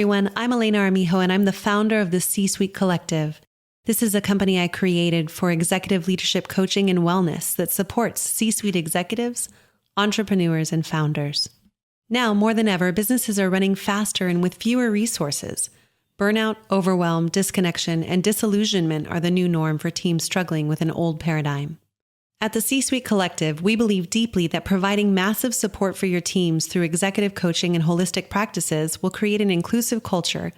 everyone. I'm Elena Armijo, and I'm the founder of the C-Suite Collective. This is a company I created for executive leadership coaching and wellness that supports C-suite executives, entrepreneurs, and founders. Now, more than ever, businesses are running faster and with fewer resources. Burnout, overwhelm, disconnection, and disillusionment are the new norm for teams struggling with an old paradigm. At the C-Suite Collective, we believe deeply that providing massive support for your teams through executive coaching and holistic practices will create an inclusive culture,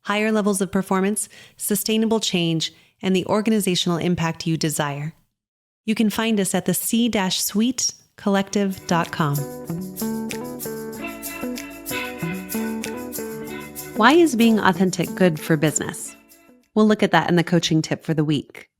higher levels of performance, sustainable change, and the organizational impact you desire. You can find us at the c-suitecollective.com. Why is being authentic good for business? We'll look at that in the coaching tip for the week.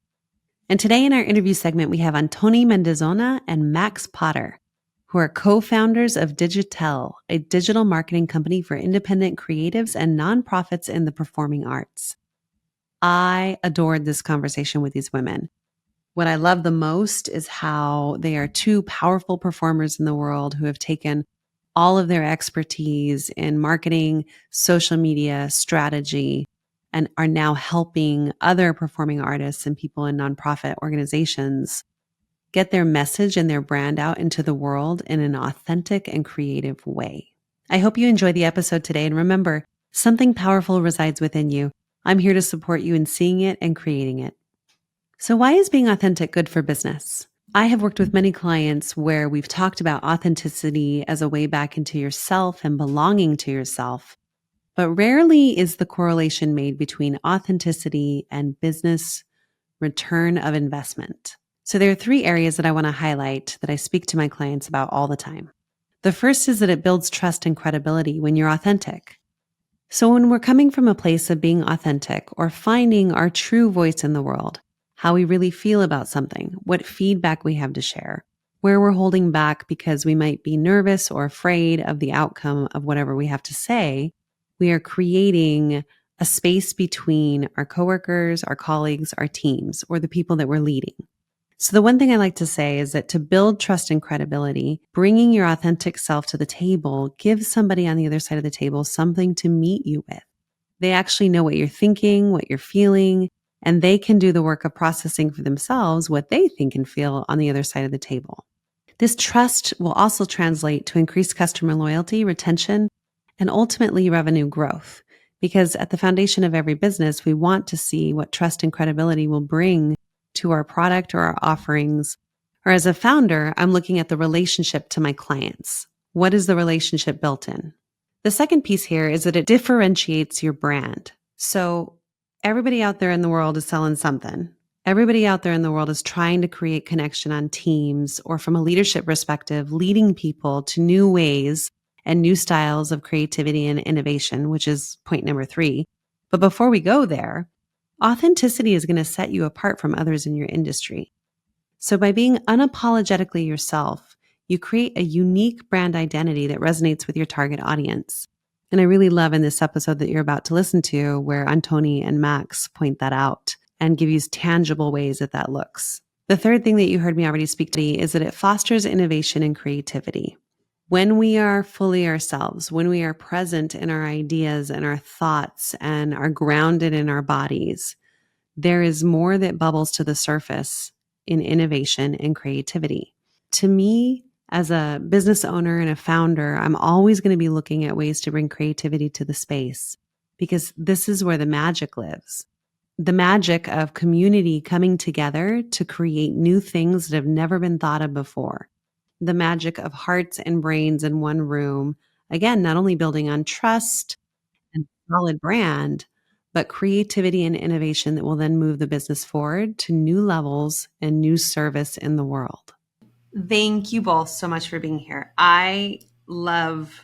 And today in our interview segment, we have Antoni Mendezona and Max Potter, who are co-founders of Digitelle, a digital marketing company for independent creatives and nonprofits in the performing arts. I adored this conversation with these women. What I love the most is how they are two powerful performers in the world who have taken all of their expertise in marketing, social media, strategy, and are now helping other performing artists and people in nonprofit organizations get their message and their brand out into the world in an authentic and creative way. I hope you enjoy the episode today. And remember, something powerful resides within you. I'm here to support you in seeing it and creating it. So why is being authentic good for business? I have worked with many clients where we've talked about authenticity as a way back into yourself and belonging to yourself. But rarely is the correlation made between authenticity and business return of investment. So there are three areas that I want to highlight that I speak to my clients about all the time. The first is that it builds trust and credibility when you're authentic. So when we're coming from a place of being authentic or finding our true voice in the world, how we really feel about something, what feedback we have to share, where we're holding back because we might be nervous or afraid of the outcome of whatever we have to say, we are creating a space between our coworkers, our colleagues, our teams, or the people that we're leading. So the one thing I like to say is that to build trust and credibility, bringing your authentic self to the table gives somebody on the other side of the table something to meet you with. They actually know what you're thinking, what you're feeling, and they can do the work of processing for themselves what they think and feel on the other side of the table. This trust will also translate to increased customer loyalty, retention, and ultimately revenue growth. Because at the foundation of every business, we want to see what trust and credibility will bring to our product or our offerings. Or as a founder, I'm looking at the relationship to my clients. What is the relationship built in? The second piece here is that it differentiates your brand. So everybody out there in the world is selling something. Everybody out there in the world is trying to create connection on teams or from a leadership perspective, leading people to new ways and new styles of creativity and innovation, which is point number 3. But before we go there, authenticity is going to set you apart from others in your industry. So by being unapologetically yourself, you create a unique brand identity that resonates with your target audience. And I really love in this episode that you're about to listen to where Antoni and Max point that out and give you tangible ways that looks. The third thing that you heard me already speak to is that it fosters innovation and creativity. When we are fully ourselves, when we are present in our ideas and our thoughts and are grounded in our bodies, there is more that bubbles to the surface in innovation and creativity. To me, as a business owner and a founder, I'm always going to be looking at ways to bring creativity to the space because this is where the magic lives. The magic of community coming together to create new things that have never been thought of before. The magic of hearts and brains in one room. Again, not only building on trust and solid brand, but creativity and innovation that will then move the business forward to new levels and new service in the world. Thank you both so much for being here. I love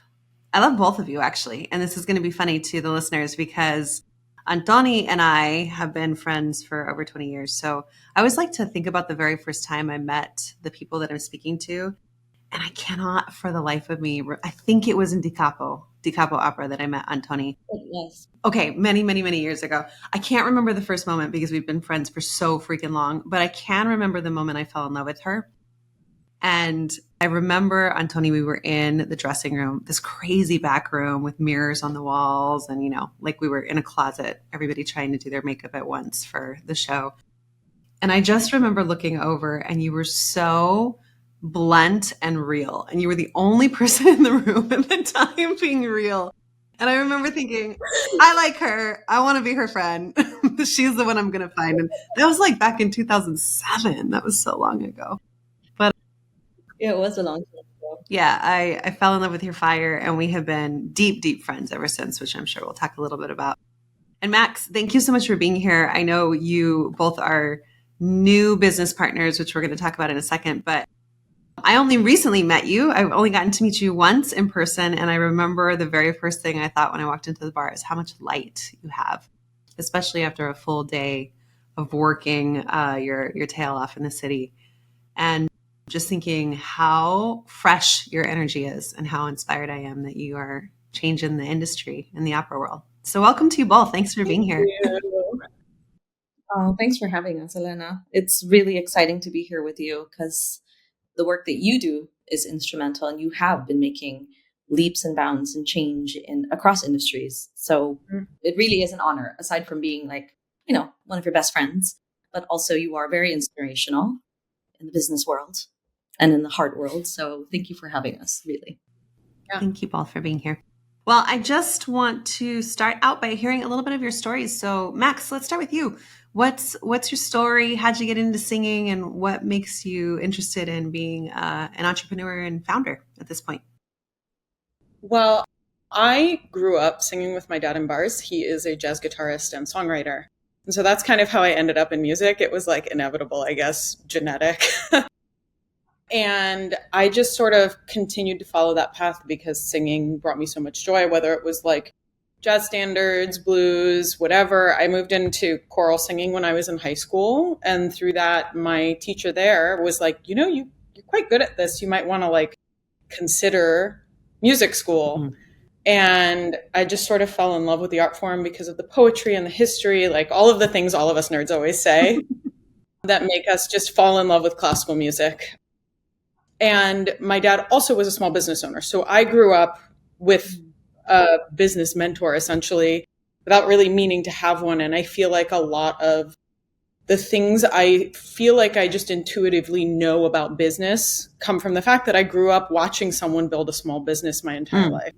both of you actually. And this is going to be funny to the listeners because Antoni and I have been friends for over 20 years. So I always like to think about the very first time I met the people that I'm speaking to. And I cannot for the life of me, I think it was in Di Capo Opera that I met Antoni. Yes. Okay, many, many, many years ago. I can't remember the first moment because we've been friends for so freaking long, but I can remember the moment I fell in love with her. And I remember, Antoni, we were in the dressing room, this crazy back room with mirrors on the walls. And, like we were in a closet, everybody trying to do their makeup at once for the show. And I just remember looking over, and you were so blunt and real. And you were the only person in the room at the time being real. And I remember thinking, I like her. I want to be her friend. She's the one I'm going to find. And that was like back in 2007. That was so long ago. But Yeah, it was a long time ago. yeah, I fell in love with your fire, and we have been deep, deep friends ever since, which I'm sure we'll talk a little bit about. And Max, thank you so much for being here. I know you both are new business partners, which we're going to talk about in a second, but I only recently met you. I've only gotten to meet you once in person. And I remember the very first thing I thought when I walked into the bar is how much light you have, especially after a full day of working your tail off in the city. And just thinking how fresh your energy is and how inspired I am that you are changing the industry in the opera world. So welcome to you both. Thanks for being here. Oh, thanks for having us, Elena. It's really exciting to be here with you because the work that you do is instrumental, and you have been making leaps and bounds and change in across industries. So it really is an honor, aside from being one of your best friends, but also you are very inspirational in the business world and in the heart world. So thank you for having us, really. Thank you both for being here. Well, I just want to start out by hearing a little bit of your stories. So, Max, let's start with you. What's your story? How'd you get into singing, and what makes you interested in being an entrepreneur and founder at this point? Well, I grew up singing with my dad in bars. He is a jazz guitarist and songwriter. And so that's kind of how I ended up in music. It was like inevitable, I guess, genetic. And I just sort of continued to follow that path because singing brought me so much joy, whether it was like jazz standards, blues, whatever. I moved into choral singing when I was in high school. And through that, my teacher there was like, you're quite good at this. You might want to like consider music school. Mm-hmm. And I just sort of fell in love with the art form because of the poetry and the history, like all of the things all of us nerds always say that make us just fall in love with classical music. And my dad also was a small business owner. So I grew up with a business mentor, essentially, without really meaning to have one. And I feel like a lot of the things I feel like I just intuitively know about business come from the fact that I grew up watching someone build a small business my entire life.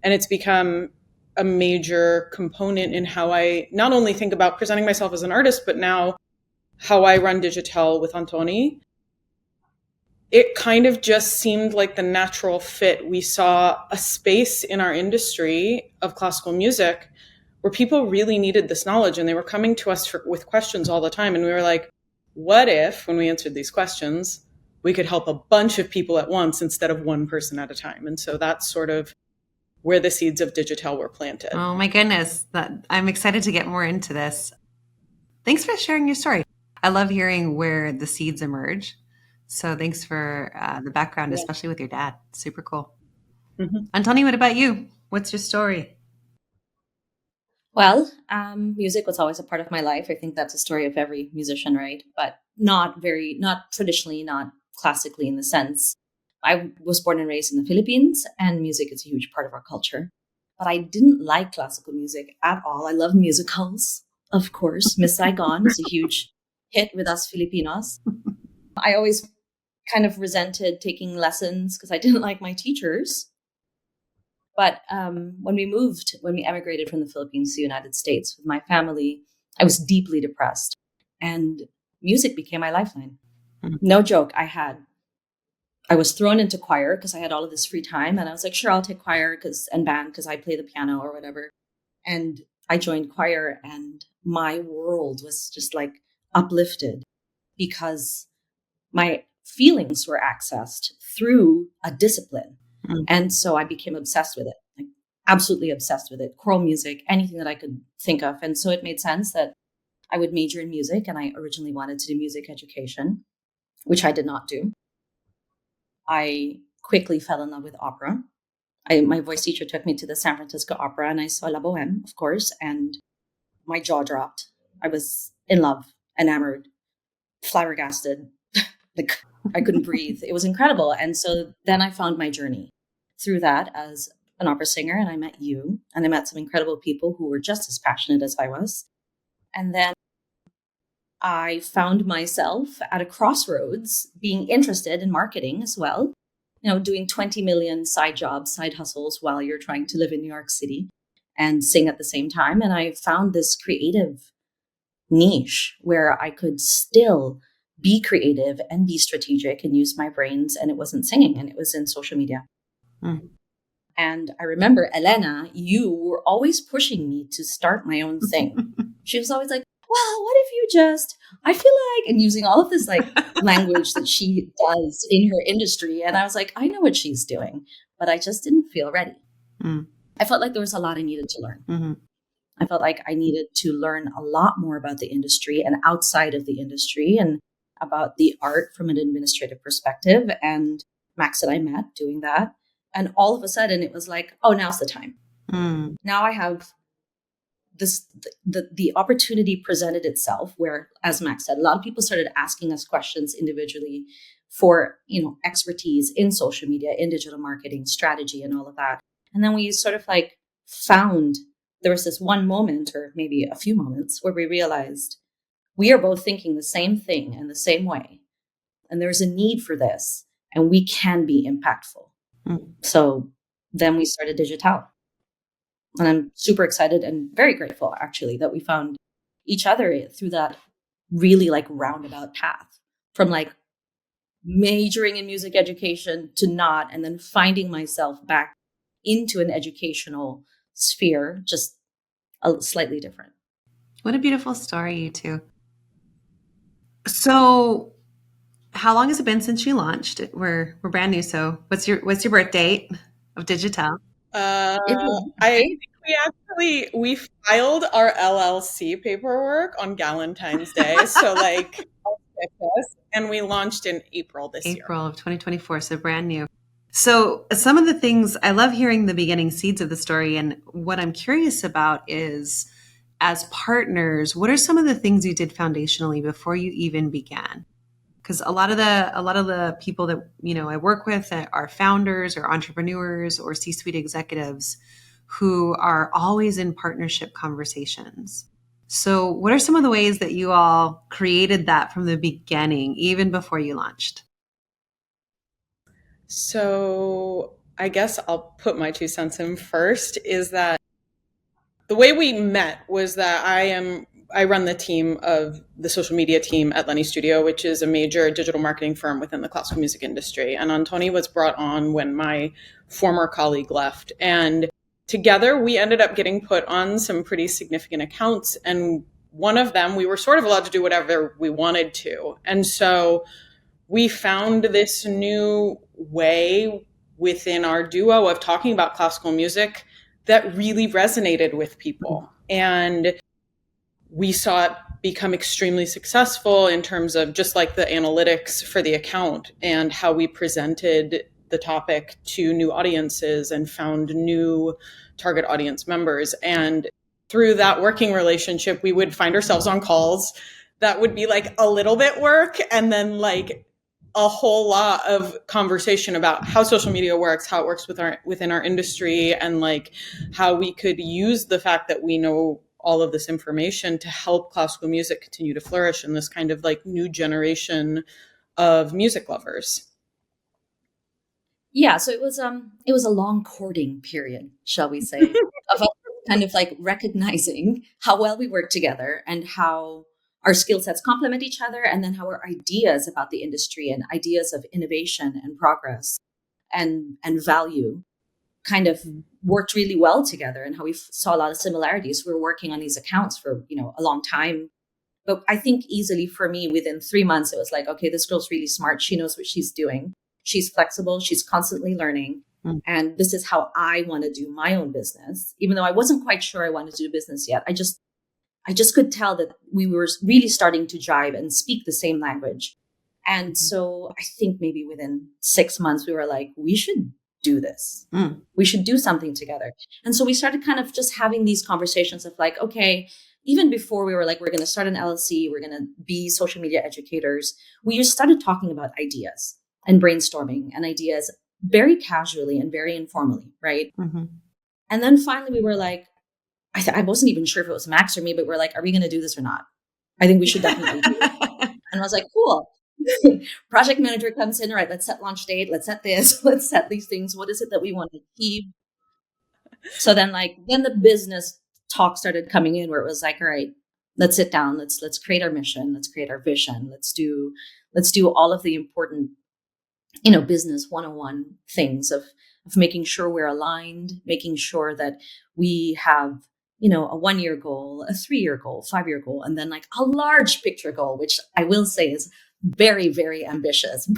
And it's become a major component in how I not only think about presenting myself as an artist, but now how I run Digitelle with Antoni. It kind of just seemed like the natural fit. We saw a space in our industry of classical music where people really needed this knowledge, and they were coming to us with questions all the time. And we were like, what if, when we answered these questions, we could help a bunch of people at once instead of one person at a time? And so that's sort of where the seeds of Digitelle were planted. Oh my goodness. I'm excited to get more into this. Thanks for sharing your story. I love hearing where the seeds emerge. So thanks for the background, especially with your dad. Super cool. Mm-hmm. Antoni, what about you? What's your story? Well, music was always a part of my life. I think that's a story of every musician, right? But not traditionally, not classically in the sense. I was born and raised in the Philippines, and music is a huge part of our culture. But I didn't like classical music at all. I love musicals, of course. Miss Saigon is a huge hit with us Filipinos. I always kind of resented taking lessons because I didn't like my teachers. But when we emigrated from the Philippines to the United States with my family, I was deeply depressed, and music became my lifeline. Mm-hmm. No joke. I was thrown into choir because I had all of this free time, and I was like, sure, I'll take choir and band because I play the piano or whatever. And I joined choir, and my world was just like uplifted because my feelings were accessed through a discipline. Mm-hmm. And so I became obsessed with it, like absolutely obsessed with it. Choral music, anything that I could think of. And so it made sense that I would major in music. And I originally wanted to do music education, which I did not do. I quickly fell in love with opera. My voice teacher took me to the San Francisco Opera, and I saw La Boheme, of course, and my jaw dropped. I was in love, enamored, flabbergasted. Like I couldn't breathe. It was incredible. And so then I found my journey through that as an opera singer, and I met you, and I met some incredible people who were just as passionate as I was. And then I found myself at a crossroads being interested in marketing as well, doing 20 million side jobs, side hustles while you're trying to live in New York City and sing at the same time. And I found this creative niche where I could still be creative and be strategic and use my brains. And it wasn't singing, and it was in social media. Mm. And I remember, Elena, you were always pushing me to start my own thing. She was always like, well, what if you just, I feel like, and using all of this like language that she does in her industry. And I was like, I know what she's doing, but I just didn't feel ready. Mm. I felt like there was a lot I needed to learn. Mm-hmm. I felt like I needed to learn a lot more about the industry and outside of the industry, and about the art from an administrative perspective. And Max and I met doing that. And all of a sudden it was like, oh, now's the time. Mm. Now I have this, the opportunity presented itself where, as Max said, a lot of people started asking us questions individually for, expertise in social media, in digital marketing, strategy, and all of that. And then we sort of like found there was this one moment, or maybe a few moments, where we realized we are both thinking the same thing in the same way. And there's a need for this, and we can be impactful. Mm. So then we started Digitelle. And I'm super excited and very grateful, actually, that we found each other through that really like roundabout path from like majoring in music education to not, and then finding myself back into an educational sphere, just slightly different. What a beautiful story, you two. So, how long has it been since you launched? We're brand new. So, what's your birth date of Digitelle? I think we filed our LLC paperwork on Galentine's Day, so like, and we launched in April this year. April of 2024, so brand new. So some of the things, I love hearing the beginning seeds of the story, and what I'm curious about is, as partners, what are some of the things you did foundationally before you even began? Because a lot of the people that I work with are founders or entrepreneurs or C-suite executives who are always in partnership conversations. So what are some of the ways that you all created that from the beginning, even before you launched? So I guess I'll put my 2 cents in first, is that the way we met was that I run the team of the social media team at Lenny Studio, which is a major digital marketing firm within the classical music industry. And Antoni was brought on when my former colleague left. And together we ended up getting put on some pretty significant accounts. And one of them, we were sort of allowed to do whatever we wanted to. And so we found this new way within our duo of talking about classical music that really resonated with people. And we saw it become extremely successful in terms of just like the analytics for the account and how we presented the topic to new audiences and found new target audience members. And through that working relationship, we would find ourselves on calls that would be like a little bit work, and then like a whole lot of conversation about how social media works, how it works within our industry, and like how we could use the fact that we know all of this information to help classical music continue to flourish in this kind of like new generation of music lovers. Yeah, so it was a long courting period, shall we say, of us kind of like recognizing how well we work together and how our skill sets complement each other, and then how our ideas about the industry and ideas of innovation and progress and value kind of worked really well together, and how we saw a lot of similarities. We were working on these accounts for, a long time. But I think easily for me, within 3 months, it was like, okay, this girl's really smart. She knows what she's doing. She's flexible. She's constantly learning. And this is how I want to do my own business. Even though I wasn't quite sure I wanted to do business yet, I just could tell that we were really starting to jive and speak the same language. And so I think maybe within 6 months, we were like, we should do this. We should do something together. And so we started kind of just having these conversations of like, okay, even before we were like, we're going to start an LLC, we're going to be social media educators, we just started talking about ideas and brainstorming and ideas very casually and very informally, right? Mm-hmm. And then finally we were like, I wasn't even sure if it was Max or me, but we're like, are we going to do this or not? I think we should definitely do it. And I was like, cool. Project manager comes in, all right, let's set launch date. Let's set this, let's set these things. What is it that we want to achieve? So then the business talk started coming in where it was like, all right, let's sit down. Let's create our mission. Let's create our vision. Let's do all of the important, business 101 things of making sure we're aligned, making sure that we have, a 1-year goal, a 3-year goal, 5-year goal, and then like a large picture goal, which I will say is very, very ambitious.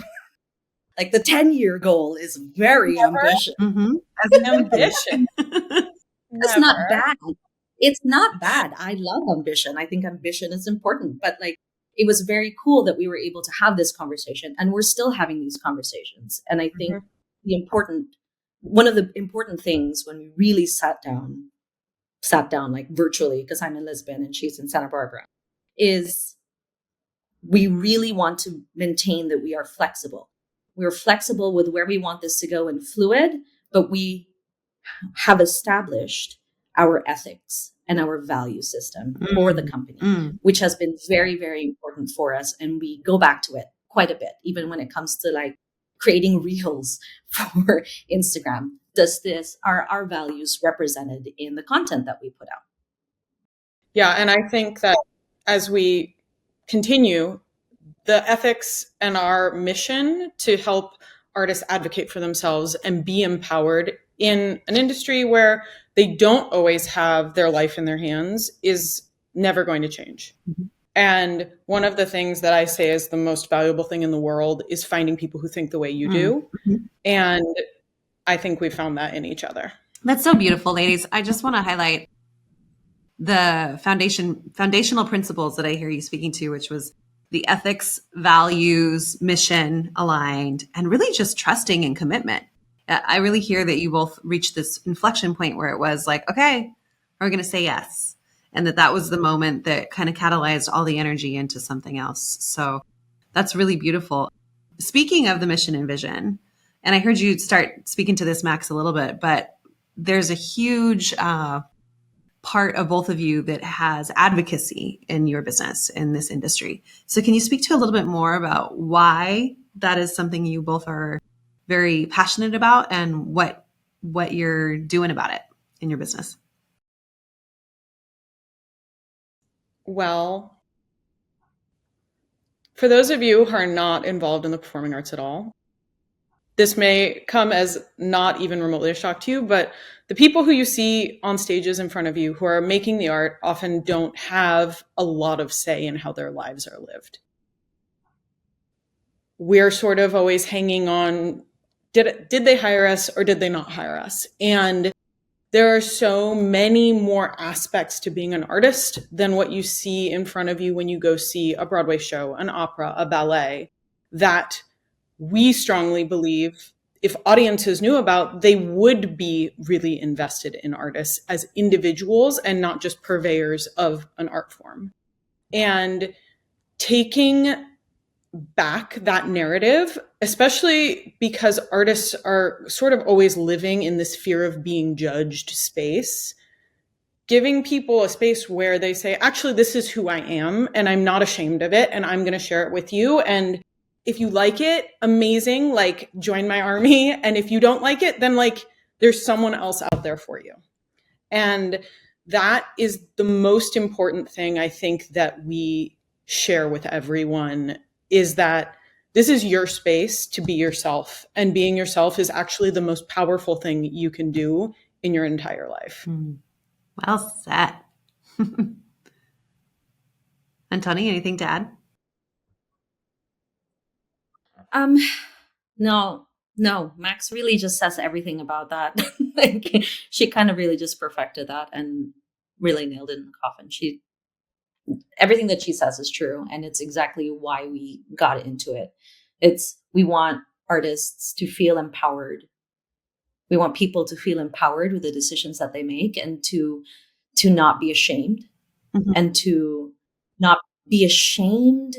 Like the 10-year goal is very ambitious. Mm-hmm. As an ambition. It's not bad. It's not bad. I love ambition. I think ambition is important, but like it was very cool that we were able to have this conversation, and we're still having these conversations. And I think one of the important things when we really sat down like virtually, because I'm in Lisbon and she's in Santa Barbara, is we really want to maintain that we are flexible. We're flexible with where we want this to go and fluid, but we have established our ethics and our value system for the company, which has been very, very important for us. And we go back to it quite a bit, even when it comes to like creating reels for Instagram. Are our values represented in the content that we put out? Yeah. And I think that as we continue, the ethics and our mission to help artists advocate for themselves and be empowered in an industry where they don't always have their life in their hands is never going to change. Mm-hmm. And one of the things that I say is the most valuable thing in the world is finding people who think the way you do. Mm-hmm. And I think we found that in each other. That's so beautiful, ladies. I just want to highlight the foundational principles that I hear you speaking to, which was the ethics, values, mission aligned, and really just trusting and commitment. I really hear that you both reached this inflection point where it was like, okay, we're going to say yes. And that was the moment that kind of catalyzed all the energy into something else. So that's really beautiful. Speaking of the mission and vision, and I heard you start speaking to this, Max, a little bit, but there's a huge part of both of you that has advocacy in your business, in this industry. So can you speak to a little bit more about why that is something you both are very passionate about and what you're doing about it in your business? Well, for those of you who are not involved in the performing arts at all, this may come as not even remotely a shock to you, but the people who you see on stages in front of you who are making the art often don't have a lot of say in how their lives are lived. We're sort of always hanging on, did they hire us or did they not hire us? And there are so many more aspects to being an artist than what you see in front of you when you go see a Broadway show, an opera, a ballet, that we strongly believe if audiences knew about, they would be really invested in artists as individuals and not just purveyors of an art form. And taking back that narrative, especially because artists are sort of always living in this fear of being judged space, giving people a space where they say, actually, this is who I am and I'm not ashamed of it and I'm going to share it with you. And if you like it, amazing, like join my army. And if you don't like it, then like there's someone else out there for you. And that is the most important thing I think that we share with everyone, is that this is your space to be yourself. And being yourself is actually the most powerful thing you can do in your entire life. Well said. Antoni, anything to add? No, Max really just says everything about that. Like she kind of really just perfected that and really nailed it in the coffin. Everything that she says is true. And it's exactly why we got into it. We want artists to feel empowered. We want people to feel empowered with the decisions that they make and to not be ashamed and to not be ashamed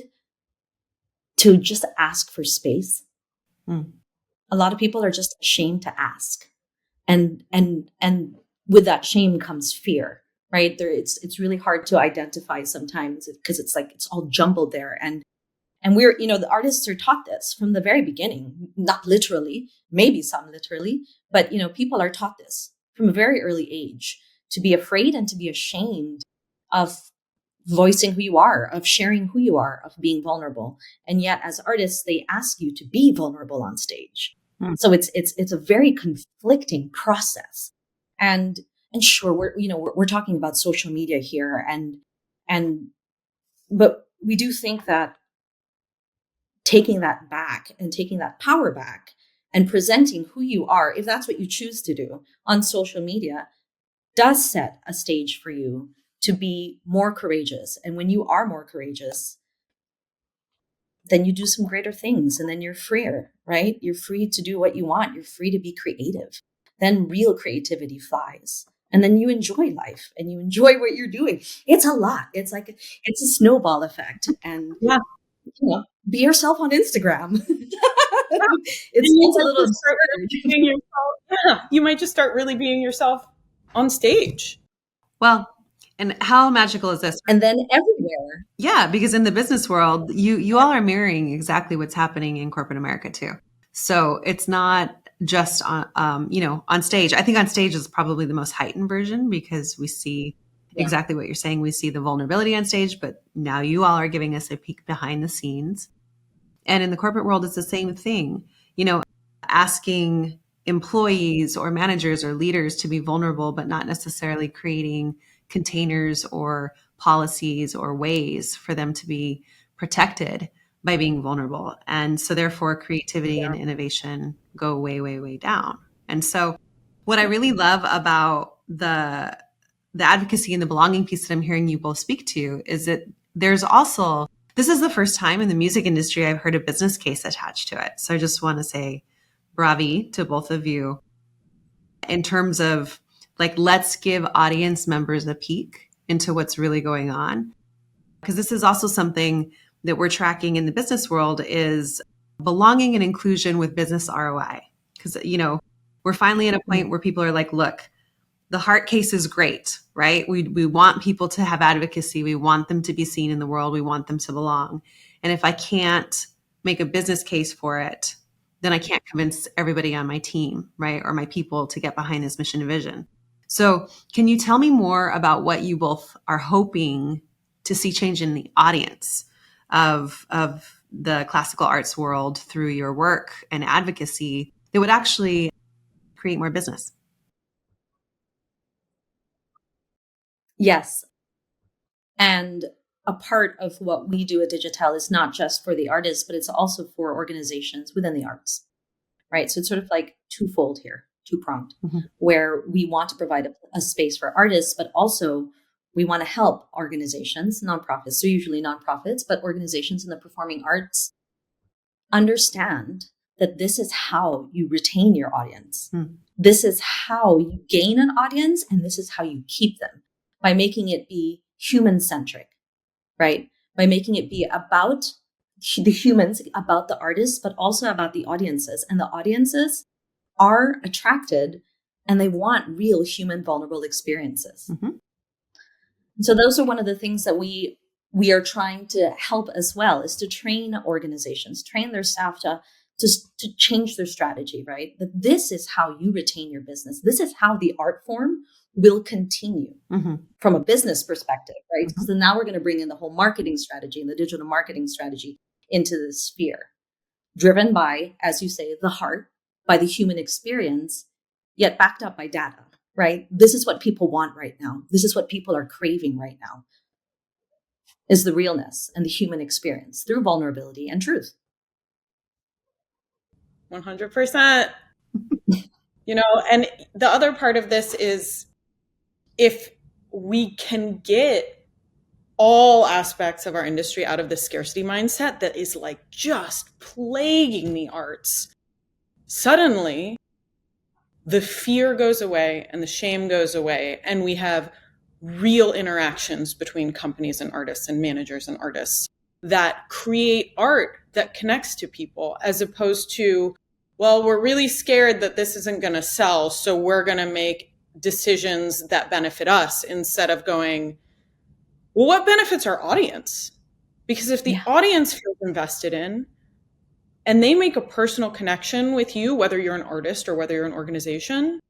to just ask for space. A lot of people are just ashamed to ask. And with that shame comes fear, right? It's really hard to identify sometimes because it's like it's all jumbled there. And we're, the artists are taught this from the very beginning, not literally, maybe some literally, but people are taught this from a very early age, to be afraid and to be ashamed of voicing who you are, of sharing who you are, of being vulnerable. And yet as artists, they ask you to be vulnerable on stage. So it's a very conflicting process. And sure, we're talking about social media here, but we do think that taking that back and taking that power back and presenting who you are, if that's what you choose to do on social media, does set a stage for you to be more courageous. And when you are more courageous, then you do some greater things, and then you're freer, right? You're free to do what you want. You're free to be creative. Then real creativity flies. And then you enjoy life and you enjoy what you're doing. It's a lot. It's like, it's a snowball effect. And be yourself on Instagram. it's a little absurd. You might just start really being yourself on stage. Well, and how magical is this? And then everywhere. Yeah, because in the business world, you all are mirroring exactly what's happening in corporate America too. So it's not just on, on stage. I think on stage is probably the most heightened version because we see exactly what you're saying. We see the vulnerability on stage, but now you all are giving us a peek behind the scenes. And in the corporate world, it's the same thing. Asking employees or managers or leaders to be vulnerable, but not necessarily creating containers or policies or ways for them to be protected by being vulnerable. And so therefore creativity and innovation go way, way, way down. And so what I really love about the advocacy and the belonging piece that I'm hearing you both speak to is that there's also, this is the first time in the music industry I've heard a business case attached to it. So I just want to say bravi to both of you in terms of like, let's give audience members a peek into what's really going on. Because this is also something that we're tracking in the business world is belonging and inclusion with business ROI. Because, we're finally at a point where people are like, look, the heart case is great, right? We want people to have advocacy. We want them to be seen in the world. We want them to belong. And if I can't make a business case for it, then I can't convince everybody on my team, right? Or my people to get behind this mission and vision. So can you tell me more about what you both are hoping to see change in the audience of the classical arts world through your work and advocacy that would actually create more business? Yes. And a part of what we do at Digitelle is not just for the artists, but it's also for organizations within the arts, right? So it's sort of like twofold here, two-pronged, where we want to provide a space for artists, but also we want to help organizations, nonprofits, so usually nonprofits, but organizations in the performing arts understand that this is how you retain your audience. This is how you gain an audience, and this is how you keep them, by making it be human-centric, right? By making it be about the humans, about the artists, but also about the audiences. And the audiences are attracted and they want real human vulnerable experiences. So those are one of the things that we are trying to help as well, is to train organizations, train their staff to change their strategy, right? That this is how you retain your business. This is how the art form will continue from a business perspective, right? Because then now we're going to bring in the whole marketing strategy and the digital marketing strategy into the sphere, driven by, as you say, the heart, by the human experience, yet backed up by data, right? This is what people want right now. This is what people are craving right now, is the realness and the human experience through vulnerability and truth. 100%. And the other part of this is, if we can get all aspects of our industry out of the scarcity mindset that is like just plaguing the arts, suddenly the fear goes away and the shame goes away, and we have real interactions between companies and artists and managers and artists that create art that connects to people, as opposed to, well, we're really scared that this isn't going to sell, so we're going to make decisions that benefit us, instead of going, well, what benefits our audience? Because if the audience feels invested in, and they make a personal connection with you, whether you're an artist or whether you're an organization,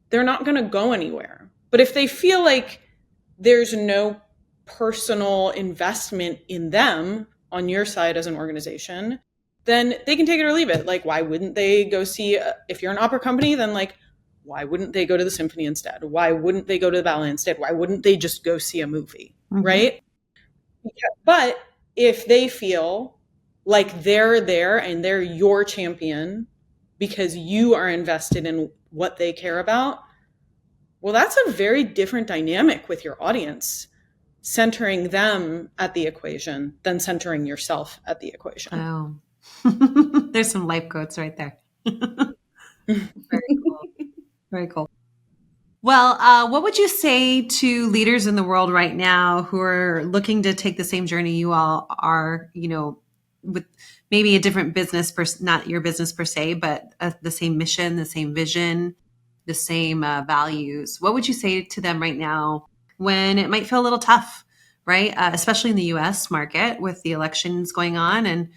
they're not going to go anywhere. But if they feel like there's no personal investment in them on your side as an organization, then they can take it or leave it. Like, why wouldn't they go see, if you're an opera company, then like, why wouldn't they go to the symphony instead? Why wouldn't they go to the ballet instead? Why wouldn't they just go see a movie? Mm-hmm. Right? But if they feel like they're there and they're your champion because you are invested in what they care about, well, that's a very different dynamic with your audience, centering them at the equation than centering yourself at the equation. Oh, there's some life quotes right there. Very cool. Very cool. Well, what would you say to leaders in the world right now who are looking to take the same journey you all are, with maybe a different business, not your business per se, but the same mission, the same vision, the same values? What would you say to them right now when it might feel a little tough, right? Especially in the US market with the elections going on, and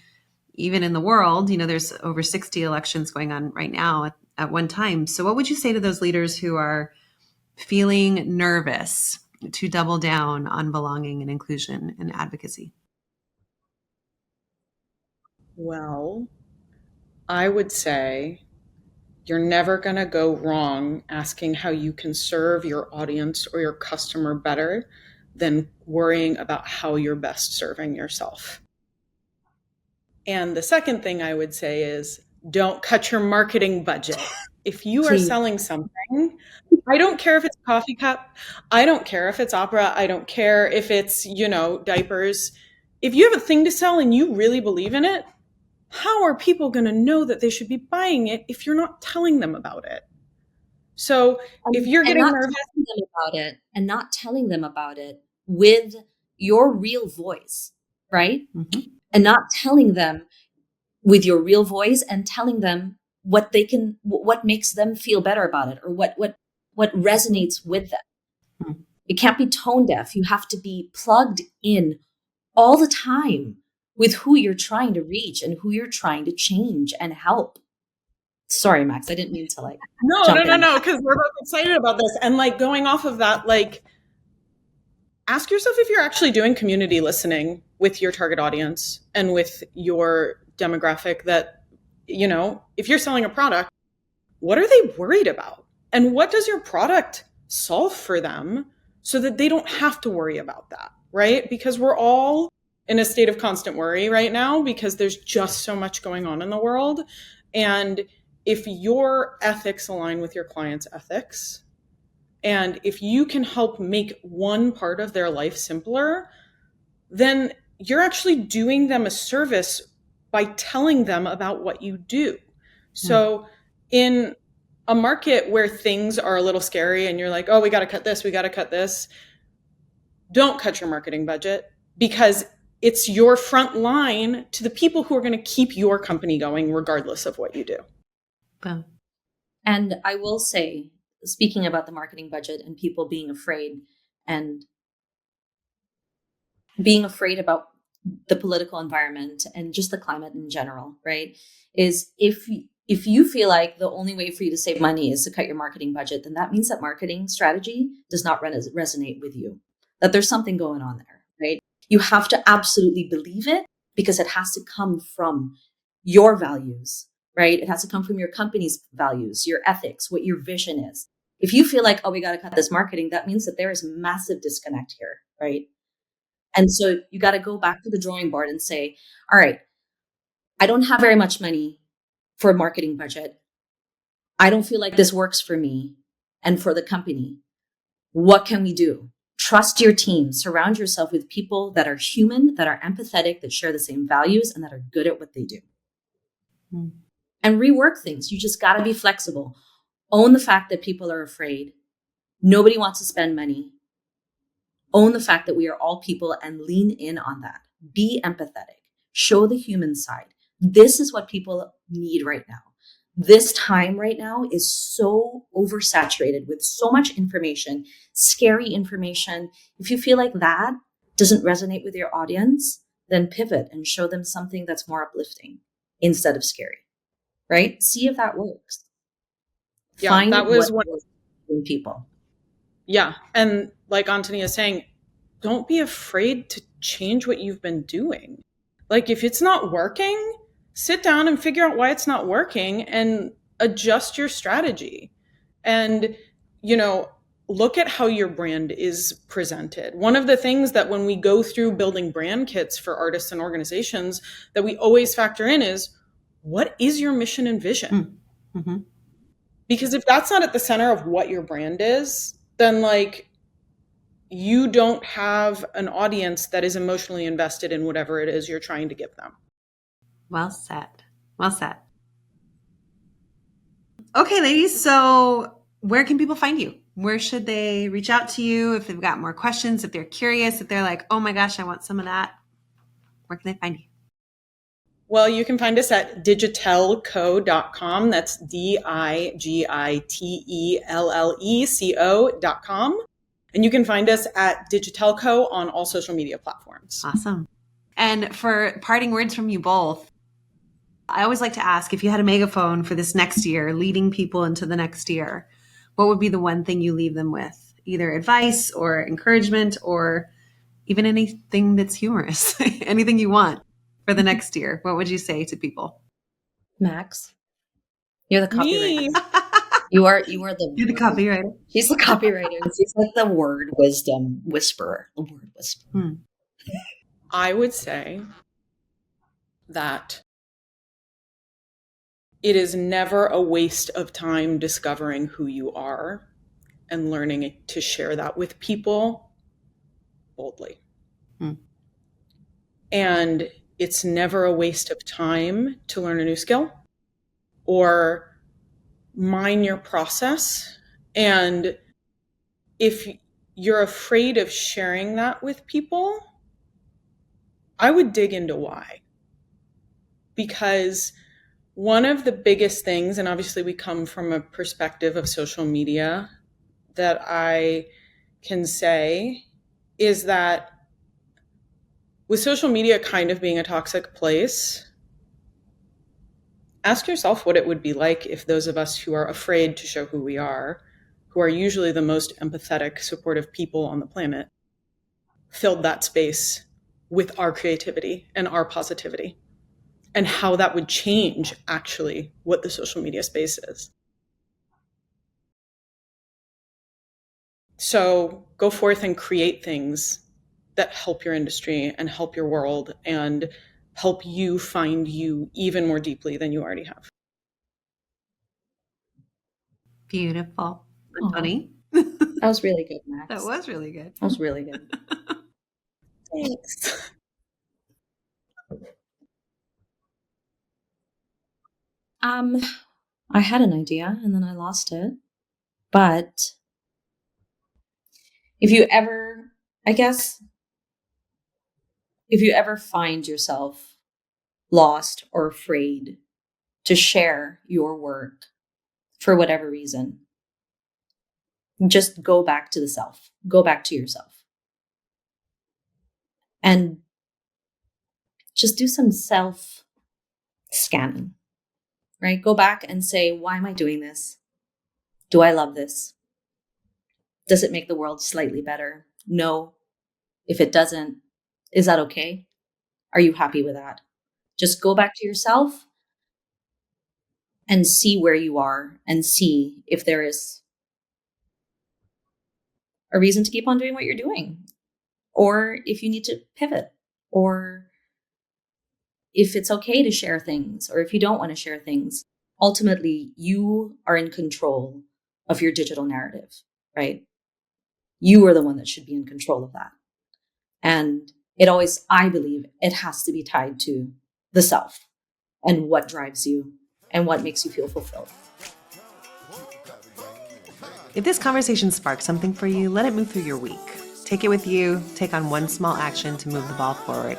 even in the world, there's over 60 elections going on right now at one time. So what would you say to those leaders who are feeling nervous to double down on belonging and inclusion and advocacy? Well, I would say you're never going to go wrong asking how you can serve your audience or your customer better than worrying about how you're best serving yourself. And the second thing I would say is, don't cut your marketing budget. If you are selling something, I don't care if it's a coffee cup, I don't care if it's opera, I don't care if it's, diapers. If you have a thing to sell and you really believe in it, how are people going to know that they should be buying it if you're not telling them about it? So if you're getting nervous about it and not telling them about it with your real voice, right? Mm-hmm. And not telling them with your real voice and telling them what makes them feel better about it, or what resonates with them. Mm-hmm. You can't be tone deaf. You have to be plugged in all the time with who you're trying to reach and who you're trying to change and help. Sorry, Max, I didn't mean to No, because we're both excited about this. And going off of that, ask yourself if you're actually doing community listening with your target audience and with your demographic that, if you're selling a product, what are they worried about? And what does your product solve for them so that they don't have to worry about that, right? Because we're all in a state of constant worry right now because there's just so much going on in the world. And if your ethics align with your client's ethics, and if you can help make one part of their life simpler, then you're actually doing them a service by telling them about what you do. So in a market where things are a little scary and you're like, oh, we got to cut this, don't cut your marketing budget, because it's your front line to the people who are going to keep your company going regardless of what you do. Wow. And I will say, speaking about the marketing budget and people being afraid about the political environment and just the climate in general, right? Is if you feel like the only way for you to save money is to cut your marketing budget, then that means that marketing strategy does not resonate with you, that there's something going on there, right? You have to absolutely believe it, because it has to come from your values, right? It has to come from your company's values, your ethics, what your vision is. If you feel like, oh, we got to cut this marketing, that means that there is a massive disconnect here, right? And so you got to go back to the drawing board and say, all right, I don't have very much money for a marketing budget. I don't feel like this works for me and for the company. What can we do? Trust your team. Surround yourself with people that are human, that are empathetic, that share the same values, and that are good at what they do. And rework things. You just got to be flexible. Own the fact that people are afraid. Nobody wants to spend money. Own the fact that we are all people and lean in on that. Be empathetic. Show the human side. This is what people need right now. This time right now is so oversaturated with so much information, scary information. If you feel like that doesn't resonate with your audience, then pivot and show them something that's more uplifting instead of scary, right? See if that works. Yeah, Find that was what one. works in people. Yeah. And like Antoni is saying, don't be afraid to change what you've been doing. Like if it's not working, sit down and figure out why it's not working and adjust your strategy. And, look at how your brand is presented. One of the things that when we go through building brand kits for artists and organizations that we always factor in is, what is your mission and vision? Mm-hmm. Because if that's not at the center of what your brand is, then like you don't have an audience that is emotionally invested in whatever it is you're trying to give them. Well said. Well said. Okay, ladies. So where can people find you? Where should they reach out to you if they've got more questions, if they're curious, if they're like, oh my gosh, I want some of that? Where can they find you? Well, you can find us at digitelleco.com. That's digitelleleco.com. And you can find us at Digitelle on all social media platforms. Awesome. And for parting words from you both, I always like to ask, if you had a megaphone for this next year, leading people into the next year, what would be the one thing you leave them with? Either advice or encouragement or even anything that's humorous, anything you want for the next year. What would you say to people? Max, you're the copywriter. Me. You are the You're the copywriter. She's the copywriter. She's like the word wisdom whisperer. The word whisperer. I would say that it is never a waste of time discovering who you are and learning to share that with people boldly. And it's never a waste of time to learn a new skill or mine your process. And if you're afraid of sharing that with people, I would dig into why. Because one of the biggest things, and obviously we come from a perspective of social media, that I can say is that with social media kind of being a toxic place, ask yourself what it would be like if those of us who are afraid to show who we are, who are usually the most empathetic, supportive people on the planet, filled that space with our creativity and our positivity, and how that would change actually what the social media space is. So go forth and create things that help your industry and help your world and help you find you even more deeply than you already have. Beautiful. Antoni? That was really good, Max. That was really good. That was really good. Thanks. I had an idea and then I lost it. But if you ever find yourself lost or afraid to share your work for whatever reason, just go back to the self. Go back to yourself. And just do some self scanning, right? Go back and say, why am I doing this? Do I love this? Does it make the world slightly better? No. If it doesn't, is that okay? Are you happy with that? Just go back to yourself and see where you are and see if there is a reason to keep on doing what you're doing, or if you need to pivot, or if it's okay to share things, or if you don't want to share things. Ultimately, you are in control of your digital narrative, right? You are the one that should be in control of that. And I believe it has to be tied to the self and what drives you and what makes you feel fulfilled. If this conversation sparks something for you, let it move through your week. Take it with you, take on one small action to move the ball forward.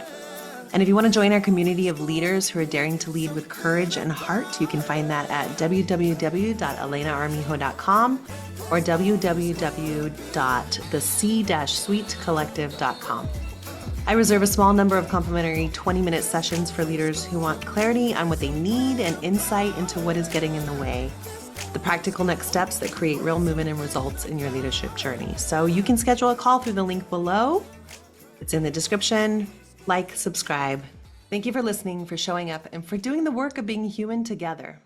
And if you want to join our community of leaders who are daring to lead with courage and heart, you can find that at www.elenaarmijo.com or www.thec-suitecollective.com. I reserve a small number of complimentary 20-minute sessions for leaders who want clarity on what they need and insight into what is getting in the way. The practical next steps that create real movement and results in your leadership journey. So you can schedule a call through the link below. It's in the description. Like, subscribe. Thank you for listening, for showing up, and for doing the work of being human together.